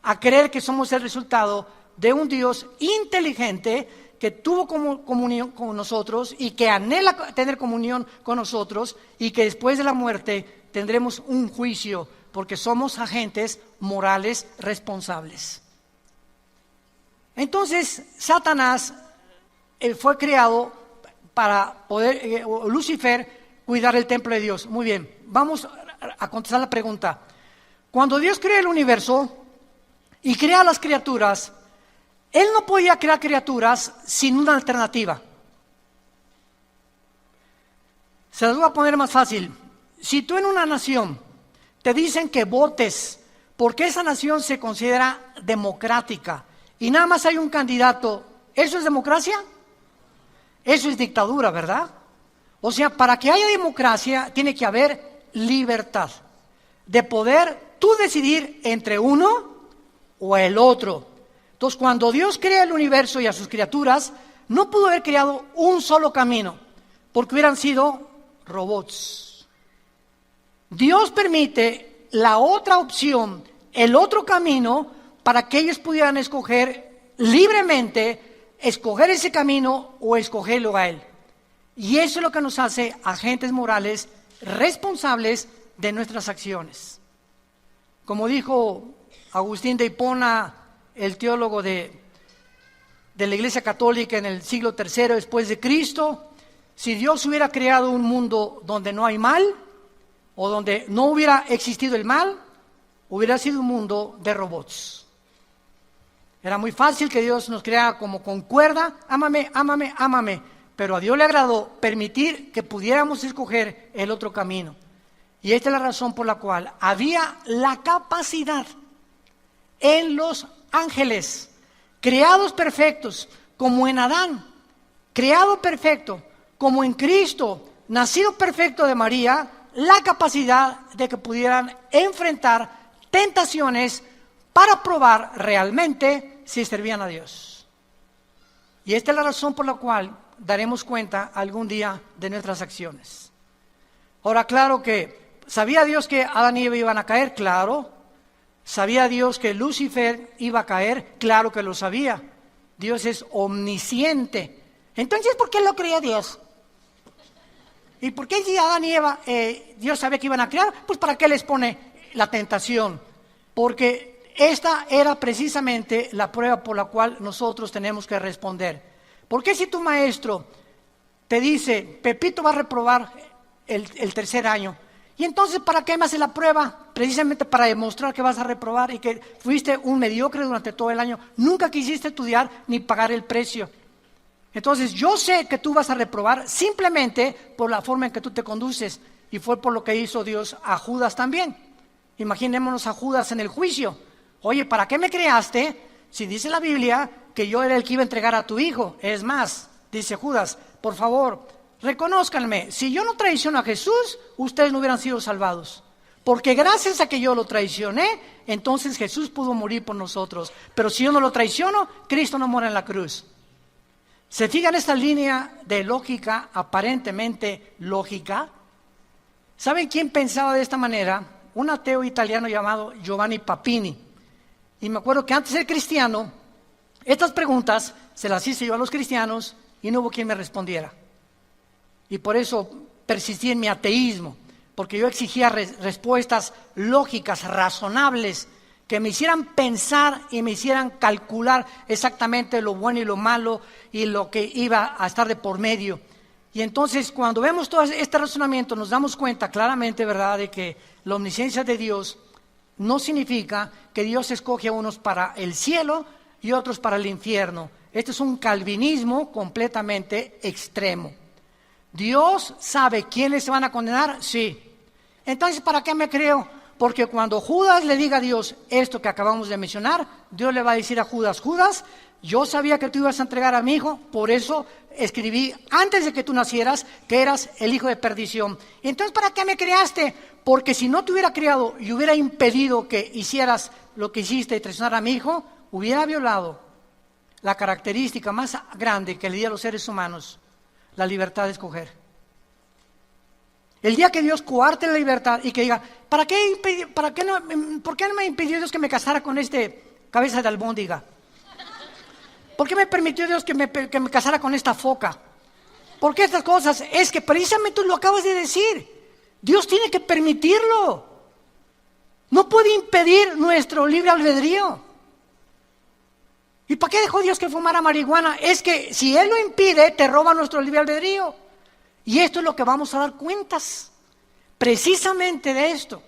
a creer que somos el resultado de un Dios inteligente que tuvo comunión con nosotros y que anhela tener comunión con nosotros, y que después de la muerte tendremos un juicio porque somos agentes morales responsables. Entonces, Satanás fue creado para poder, Lucifer, cuidar el templo de Dios. Muy bien, vamos a contestar la pregunta. Cuando Dios crea el universo y crea las criaturas, Él no podía crear criaturas sin una alternativa. Se las voy a poner más fácil. Si tú en una nación te dicen que votes porque esa nación se considera democrática y nada más hay un candidato, ¿eso es democracia? Eso es dictadura, ¿verdad? O sea, para que haya democracia tiene que haber libertad de poder tú decidir entre uno o el otro. Entonces, cuando Dios crea el universo y a sus criaturas, no pudo haber creado un solo camino, porque hubieran sido robots. Dios permite la otra opción, el otro camino, para que ellos pudieran escoger libremente, escoger ese camino o escogerlo a Él. Y eso es lo que nos hace agentes morales responsables de nuestras acciones. Como dijo Agustín de Hipona, el teólogo de la Iglesia Católica en el siglo III después de Cristo, si Dios hubiera creado un mundo donde no hay mal, o donde no hubiera existido el mal, hubiera sido un mundo de robots. Era muy fácil que Dios nos creara como con cuerda, ámame, ámame, ámame, pero a Dios le agradó permitir que pudiéramos escoger el otro camino. Y esta es la razón por la cual había la capacidad en los ángeles, creados perfectos, como en Adán, creado perfecto, como en Cristo, nacido perfecto de María, la capacidad de que pudieran enfrentar tentaciones para probar realmente si servían a Dios. Y esta es la razón por la cual daremos cuenta algún día de nuestras acciones. Ahora, claro que, ¿sabía Dios que Adán y Eva iban a caer? Claro. ¿Sabía Dios que Lucifer iba a caer? Claro que lo sabía. Dios es omnisciente. Entonces, ¿por qué lo creía Dios? ¿Y por qué si Adán y Eva, Dios sabía que iban a crear? Pues ¿para qué les pone la tentación? Porque esta era precisamente la prueba por la cual nosotros tenemos que responder. ¿Por qué si tu maestro te dice, Pepito va a reprobar el tercer año? Y entonces, ¿para qué me hace la prueba? Precisamente para demostrar que vas a reprobar y que fuiste un mediocre durante todo el año. Nunca quisiste estudiar ni pagar el precio. Entonces, yo sé que tú vas a reprobar simplemente por la forma en que tú te conduces. Y fue por lo que hizo Dios a Judas también. Imaginémonos a Judas en el juicio. Oye, ¿para qué me creaste? Si dice la Biblia que yo era el que iba a entregar a tu hijo. Es más, dice Judas, por favor, reconózcanme, si yo no traiciono a Jesús, ustedes no hubieran sido salvados. Porque gracias a que yo lo traicioné, entonces Jesús pudo morir por nosotros. Pero si yo no lo traiciono, Cristo no muere en la cruz. ¿Se fijan esta línea de lógica, aparentemente lógica? ¿Saben quién pensaba de esta manera? Un ateo italiano llamado Giovanni Papini. Y me acuerdo que antes de ser cristiano, estas preguntas se las hice yo a los cristianos y no hubo quien me respondiera. Y por eso persistí en mi ateísmo, porque yo exigía respuestas lógicas, razonables, que me hicieran pensar y me hicieran calcular exactamente lo bueno y lo malo y lo que iba a estar de por medio. Y entonces, cuando vemos todo este razonamiento, nos damos cuenta claramente, ¿verdad?, de que la omnisciencia de Dios no significa que Dios escoge a unos para el cielo y otros para el infierno. Este es un calvinismo completamente extremo. ¿Dios sabe quiénes se van a condenar? Sí. Entonces, ¿para qué me creo? Porque cuando Judas le diga a Dios esto que acabamos de mencionar, Dios le va a decir a Judas, Judas, yo sabía que tú ibas a entregar a mi hijo, por eso escribí antes de que tú nacieras que eras el hijo de perdición. Y entonces, ¿para qué me creaste? Porque si no te hubiera creado y hubiera impedido que hicieras lo que hiciste y traicionar a mi hijo, hubiera violado la característica más grande que le di a los seres humanos, la libertad de escoger. El día que Dios coarte la libertad y que diga, ¿por qué no me impidió Dios que me casara con cabeza de albóndiga? ¿Por qué me permitió Dios que me casara con esta foca? ¿Por qué estas cosas? Es que precisamente tú lo acabas de decir. Dios tiene que permitirlo. No puede impedir nuestro libre albedrío. ¿Y para qué dejó Dios que fumara marihuana? Es que si Él lo impide, te roba nuestro libre albedrío. Y esto es lo que vamos a dar cuentas, precisamente de esto.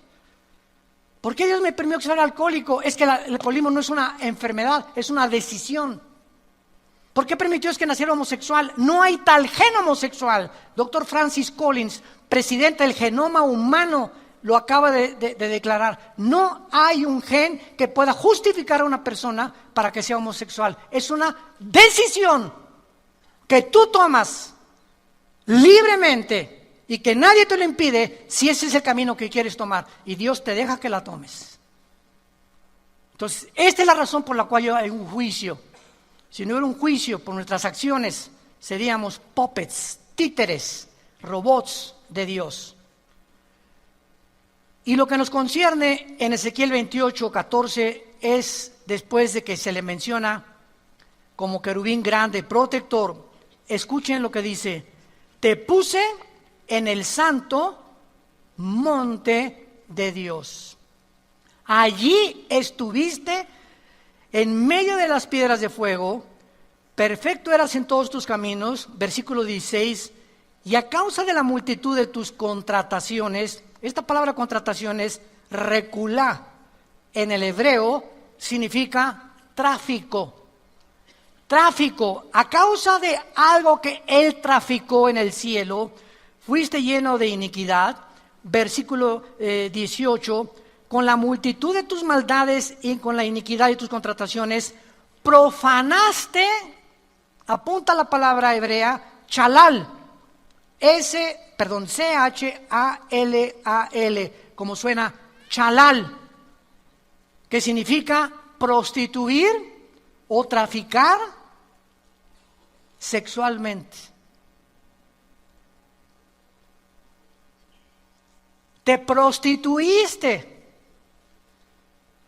¿Por qué Dios me permitió ser alcohólico? Es que el alcoholismo no es una enfermedad, es una decisión. ¿Por qué permitió Dios que naciera homosexual? No hay tal gen homosexual. Dr. Francis Collins, presidente del genoma humano, lo acaba de declarar. No hay un gen que pueda justificar a una persona para que sea homosexual. Es una decisión que tú tomas libremente y que nadie te lo impide si ese es el camino que quieres tomar y Dios te deja que la tomes. Entonces, esta es la razón por la cual hay un juicio. Si no hubiera un juicio por nuestras acciones, seríamos puppets, títeres, robots de Dios. Y lo que nos concierne en Ezequiel 28:14 es después de que se le menciona como querubín grande, protector. Escuchen lo que dice: te puse en el santo monte de Dios. Allí estuviste en medio de las piedras de fuego, perfecto eras en todos tus caminos, versículo 16, y a causa de la multitud de tus contrataciones, esta palabra contrataciones, reculá, en el hebreo significa tráfico. Tráfico, a causa de algo que él traficó en el cielo, fuiste lleno de iniquidad, versículo 18, con la multitud de tus maldades y con la iniquidad de tus contrataciones, profanaste, apunta la palabra hebrea, chalal, C-H-A-L-A-L, como suena, chalal, que significa prostituir o traficar sexualmente. Te prostituiste.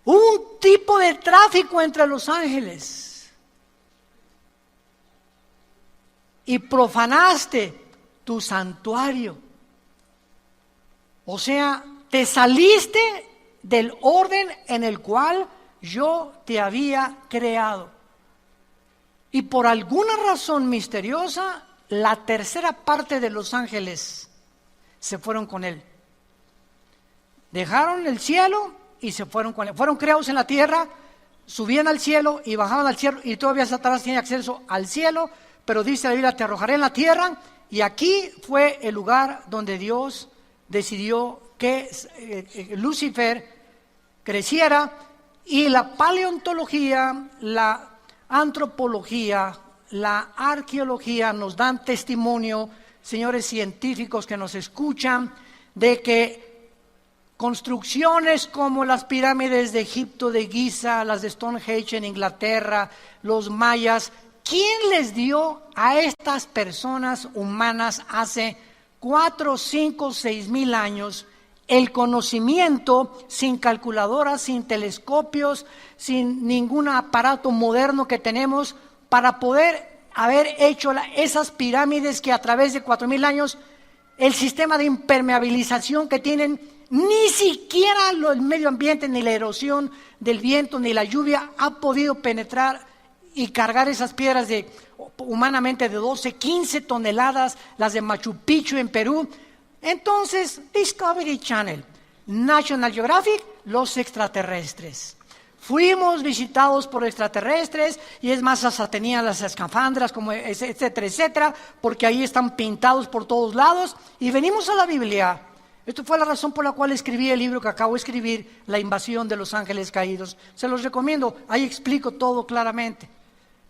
Un tipo de tráfico entre los ángeles. Y profanaste tu santuario. O sea, te saliste del orden en el cual yo te había creado. Y por alguna razón misteriosa, la tercera parte de los ángeles se fueron con él. Dejaron el cielo y se fueron con él. Fueron creados en la tierra, subían al cielo y bajaban al cielo, y todavía Satanás tiene acceso al cielo, pero dice la Biblia, te arrojaré en la tierra, y aquí fue el lugar donde Dios decidió que Lucifer creciera, y la paleontología, la antropología, la arqueología nos dan testimonio, señores científicos que nos escuchan, de que construcciones como las pirámides de Egipto, de Giza, las de Stonehenge en Inglaterra, los mayas, ¿quién les dio a estas personas humanas hace 4, 5, 6 mil años el conocimiento sin calculadoras, sin telescopios, sin ningún aparato moderno que tenemos para poder haber hecho esas pirámides que a través de 4,000 años, el sistema de impermeabilización que tienen, ni siquiera el medio ambiente, ni la erosión del viento, ni la lluvia ha podido penetrar y cargar esas piedras humanamente de 12, 15 toneladas, las de Machu Picchu en Perú? Entonces, Discovery Channel, National Geographic, los extraterrestres. Fuimos visitados por extraterrestres, y es más, hasta tenían las escafandras, como etcétera, etcétera, porque ahí están pintados por todos lados, y venimos a la Biblia. Esto fue la razón por la cual escribí el libro que acabo de escribir, La invasión de los ángeles caídos. Se los recomiendo, ahí explico todo claramente,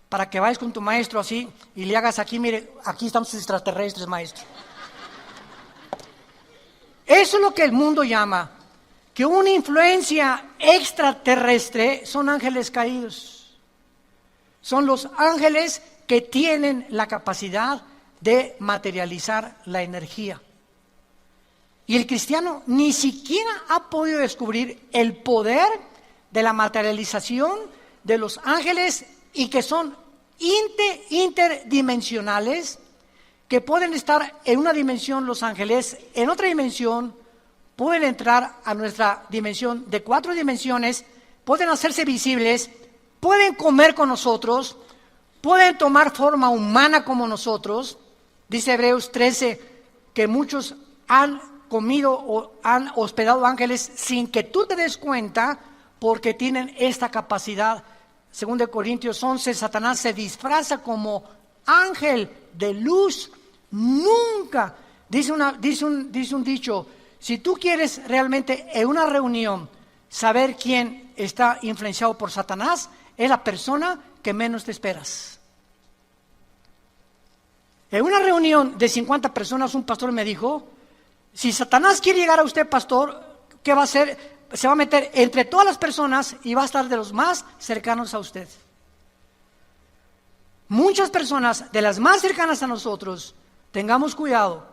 para que vayas con tu maestro así, y le hagas aquí, mire, aquí están sus extraterrestres, maestro. Eso es lo que el mundo llama que una influencia extraterrestre son ángeles caídos. Son los ángeles que tienen la capacidad de materializar la energía. Y el cristiano ni siquiera ha podido descubrir el poder de la materialización de los ángeles, y que son interdimensionales, que pueden estar en una dimensión los ángeles, en otra dimensión pueden entrar a nuestra dimensión de 4 dimensiones, pueden hacerse visibles, pueden comer con nosotros, pueden tomar forma humana como nosotros. Dice Hebreos 13 que muchos han comido o han hospedado ángeles sin que tú te des cuenta, porque tienen esta capacidad. Según de Corintios 11, Satanás se disfraza como ángel de luz. Nunca, dice un dicho, si tú quieres realmente en una reunión saber quién está influenciado por Satanás, es la persona que menos te esperas. En una reunión de 50 personas, un pastor me dijo, si Satanás quiere llegar a usted, pastor, ¿qué va a hacer? se va a meter entre todas las personas y va a estar de los más cercanos a usted. Muchas personas de las más cercanas a nosotros, tengamos cuidado,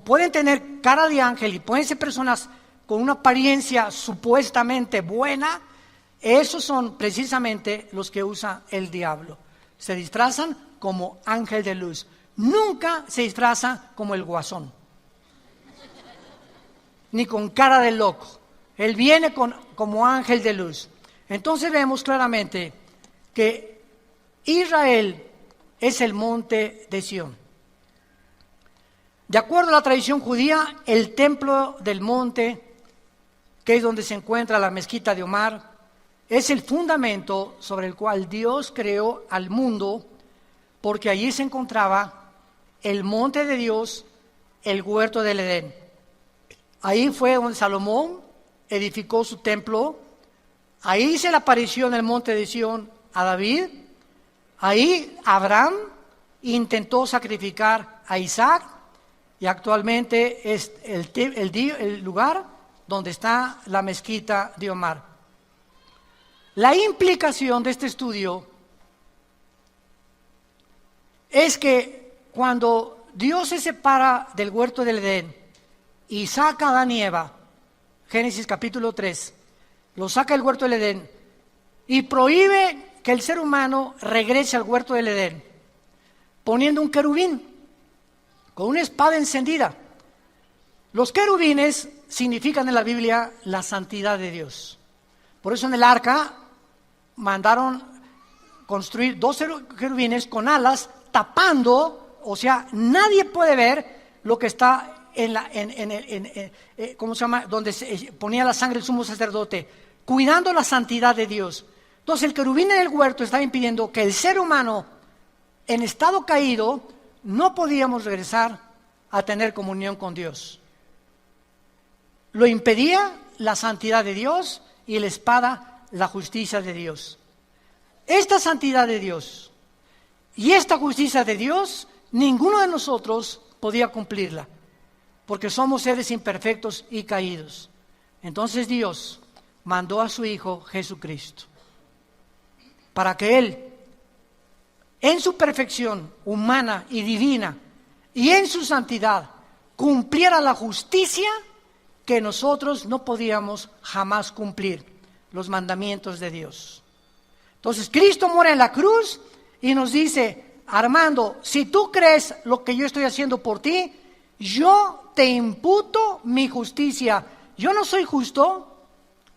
pueden tener cara de ángel y pueden ser personas con una apariencia supuestamente buena. Esos son precisamente los que usa el diablo. Se disfrazan como ángel de luz. Nunca se disfraza como el guasón, ni con cara de loco. Él viene como ángel de luz. Entonces vemos claramente que Israel es el monte de Sión. De acuerdo a la tradición judía, el templo del monte, que es donde se encuentra la mezquita de Omar, es el fundamento sobre el cual Dios creó al mundo, porque allí se encontraba el monte de Dios, el huerto del Edén. Ahí fue donde Salomón edificó su templo. Ahí se le apareció en el monte de Sión a David. Ahí Abraham intentó sacrificar a Isaac y actualmente es el lugar donde está la mezquita de Omar. La implicación de este estudio es que cuando Dios se separa del huerto del Edén y saca a Adán y Eva, Génesis capítulo 3, lo saca del huerto del Edén y prohíbe que el ser humano regrese al huerto del Edén, poniendo un querubín con una espada encendida. Los querubines significan en la Biblia la santidad de Dios. Por eso en el arca mandaron construir 2 querubines con alas tapando, o sea, nadie puede ver lo que está ¿cómo se llama? Donde se ponía la sangre del sumo sacerdote, cuidando la santidad de Dios. Entonces el querubín en el huerto estaba impidiendo que el ser humano en estado caído no podíamos regresar a tener comunión con Dios. Lo impedía la santidad de Dios y la espada, la justicia de Dios. Esta santidad de Dios y esta justicia de Dios, ninguno de nosotros podía cumplirla, porque somos seres imperfectos y caídos. Entonces Dios mandó a su Hijo Jesucristo, para que Él, en su perfección humana y divina, y en su santidad, cumpliera la justicia que nosotros no podíamos jamás cumplir, los mandamientos de Dios. Entonces Cristo muere en la cruz y nos dice: Armando, si tú crees lo que yo estoy haciendo por ti, yo te imputo mi justicia. Yo no soy justo.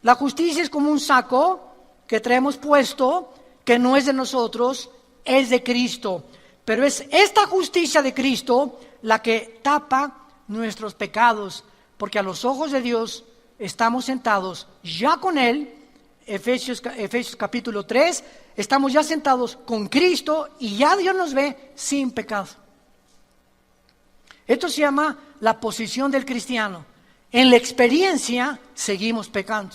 La justicia es como un saco que traemos puesto, que no es de nosotros, es de Cristo. Pero es esta justicia de Cristo la que tapa nuestros pecados, porque a los ojos de Dios estamos sentados ya con Él. Efesios capítulo 3, estamos ya sentados con Cristo y ya Dios nos ve sin pecado. Esto se llama la posición del cristiano. En la experiencia seguimos pecando,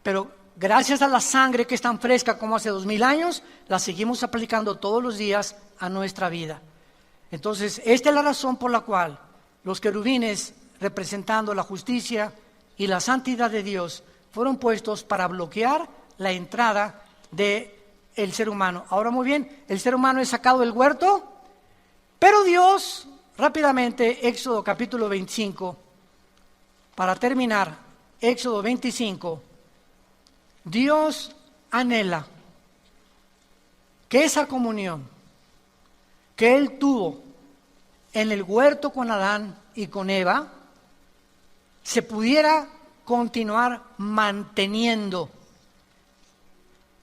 pero gracias a la sangre que es tan fresca como hace 2000 años, la seguimos aplicando todos los días a nuestra vida. Entonces, esta es la razón por la cual los querubines, representando la justicia y la santidad de Dios, fueron puestos para bloquear la entrada del ser humano. Ahora, muy bien, el ser humano es sacado del huerto, pero Dios, rápidamente, Éxodo capítulo 25, para terminar, Éxodo 25, Dios anhela que esa comunión que Él tuvo en el huerto con Adán y con Eva se pudiera continuar manteniendo.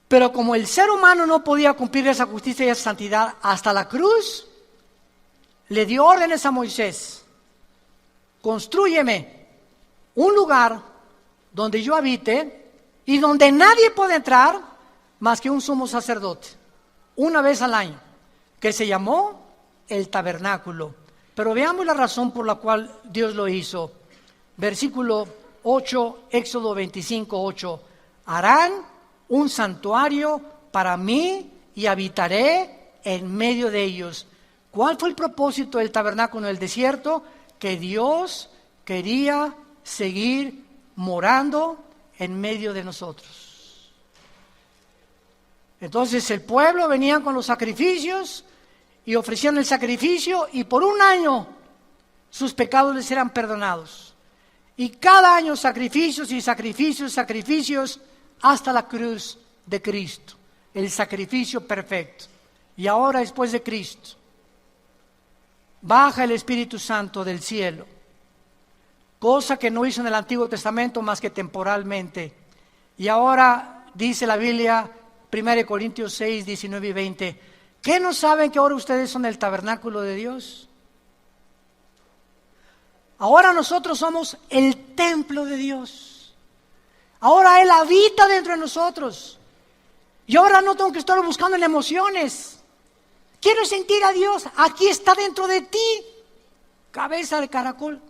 Pero como el ser humano no podía cumplir esa justicia y esa santidad hasta la cruz, le dio órdenes a Moisés: constrúyeme un lugar donde yo habite y donde nadie puede entrar más que un sumo sacerdote, una vez al año, que se llamó el tabernáculo. Pero veamos la razón por la cual Dios lo hizo. Versículo 8, Éxodo 25, 8. Harán un santuario para mí y habitaré en medio de ellos. ¿Cuál fue el propósito del tabernáculo en el desierto? Que Dios quería seguir morando en medio de nosotros. Entonces el pueblo venía con los sacrificios y ofrecían el sacrificio, y por un año sus pecados les eran perdonados. Y cada año sacrificios y sacrificios, sacrificios, hasta la cruz de Cristo, el sacrificio perfecto. Y ahora, después de Cristo, baja el Espíritu Santo del cielo, cosa que no hizo en el Antiguo Testamento más que temporalmente. Y ahora dice la Biblia, 1 Corintios 6, 19 y 20, ¿qué no saben que ahora ustedes son el tabernáculo de Dios? Ahora nosotros somos el templo de Dios. Ahora Él habita dentro de nosotros. Y ahora no tengo que estar buscando en emociones. Quiero sentir a Dios. Aquí está dentro de ti. Cabeza de caracol.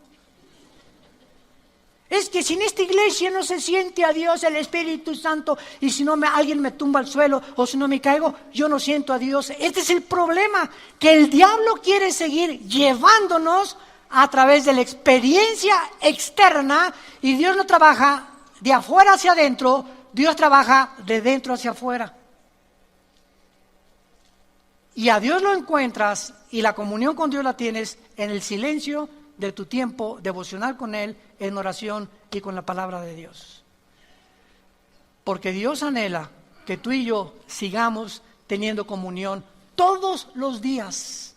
Es que si en esta iglesia no se siente a Dios, el Espíritu Santo, y si no alguien me tumba al suelo o si no me caigo, yo no siento a Dios. Este es el problema, que el diablo quiere seguir llevándonos a través de la experiencia externa, y Dios no trabaja de afuera hacia adentro, Dios trabaja de dentro hacia afuera. Y a Dios lo encuentras y la comunión con Dios la tienes en el silencio de tu tiempo devocional con Él, en oración y con la palabra de Dios. Porque Dios anhela que tú y yo sigamos teniendo comunión todos los días,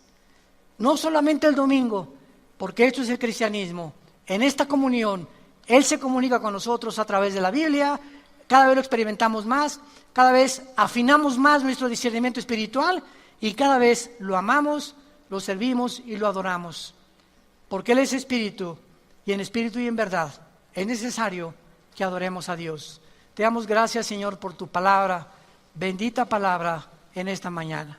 no solamente el domingo, porque esto es el cristianismo. En esta comunión, Él se comunica con nosotros a través de la Biblia, cada vez lo experimentamos más, cada vez afinamos más nuestro discernimiento espiritual y cada vez lo amamos, lo servimos y lo adoramos. Porque Él es espíritu, y en espíritu y en verdad es necesario que adoremos a Dios. Te damos gracias, Señor, por tu palabra, bendita palabra en esta mañana.